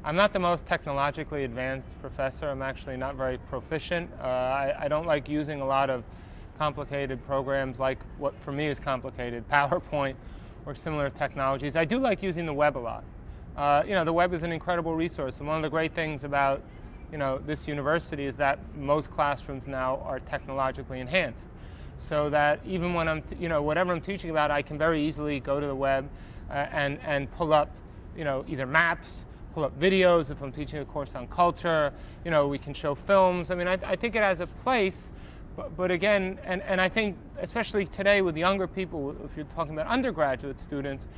I'm not the most technologically advanced professor. I'm actually not very proficient. I don't like using a lot of complicated programs like what for me is complicated, PowerPoint or similar technologies. I do like using the web a lot. The web is an incredible resource, and one of the great things about this university is that most classrooms now are technologically enhanced, so that even when I'm whatever I'm teaching about, I can very easily go to the web and pull up either maps, pull up videos. If I'm teaching a course on culture, we can show films. I mean, I think it has a place, but again, and I think especially today with younger people, if you're talking about undergraduate students,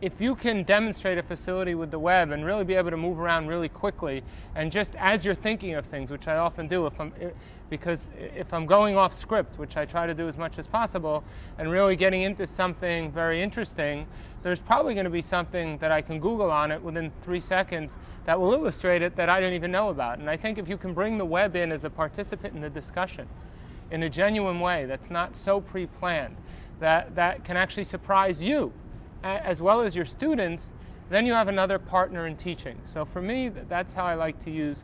if you can demonstrate a facility with the web and really be able to move around really quickly, and just as you're thinking of things, which I often do because if I'm going off script, which I try to do as much as possible, and really getting into something very interesting, there's probably going to be something that I can Google on it within 3 seconds that will illustrate it that I didn't even know about. And I think if you can bring the web in as a participant in the discussion in a genuine way that's not so pre-planned, that can actually surprise you as well as your students, then you have another partner in teaching. So for me, that's how I like to use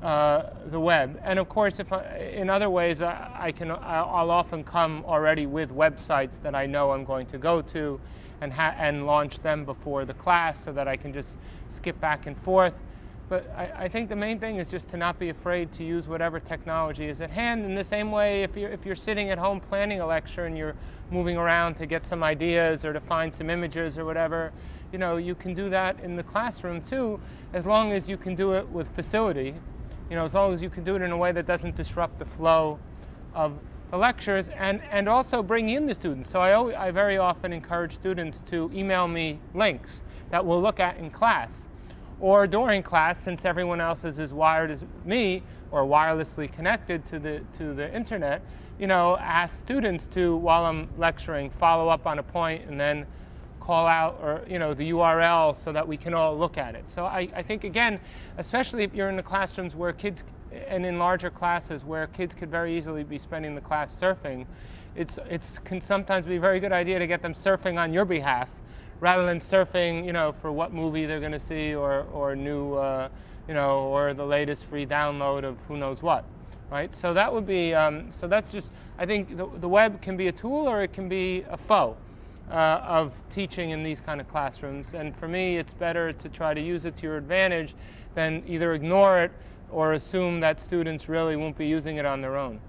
the web. And of course, in other ways, I'll often come already with websites that I know I'm going to go to and launch them before the class so that I can just skip back and forth. But I think the main thing is just to not be afraid to use whatever technology is at hand. In the same way, if you're sitting at home planning a lecture and you're moving around to get some ideas or to find some images or whatever, you can do that in the classroom too, as long as you can do it with facility. As long as you can do it in a way that doesn't disrupt the flow of the lectures, and also bring in the students. So I very often encourage students to email me links that we'll look at in class. Or during class, since everyone else is as wired as me or wirelessly connected to the internet, ask students to, while I'm lecturing, follow up on a point and then call out or the URL so that we can all look at it. So I think, again, especially if you're in the classrooms where kids, and in larger classes where kids could very easily be spending the class surfing, it can sometimes be a very good idea to get them surfing on your behalf, rather than surfing, for what movie they're going to see or new, or the latest free download of who knows what, right? So that would be, so that's just, I think the web can be a tool or it can be a foe of teaching in these kind of classrooms. And for me, it's better to try to use it to your advantage than either ignore it or assume that students really won't be using it on their own.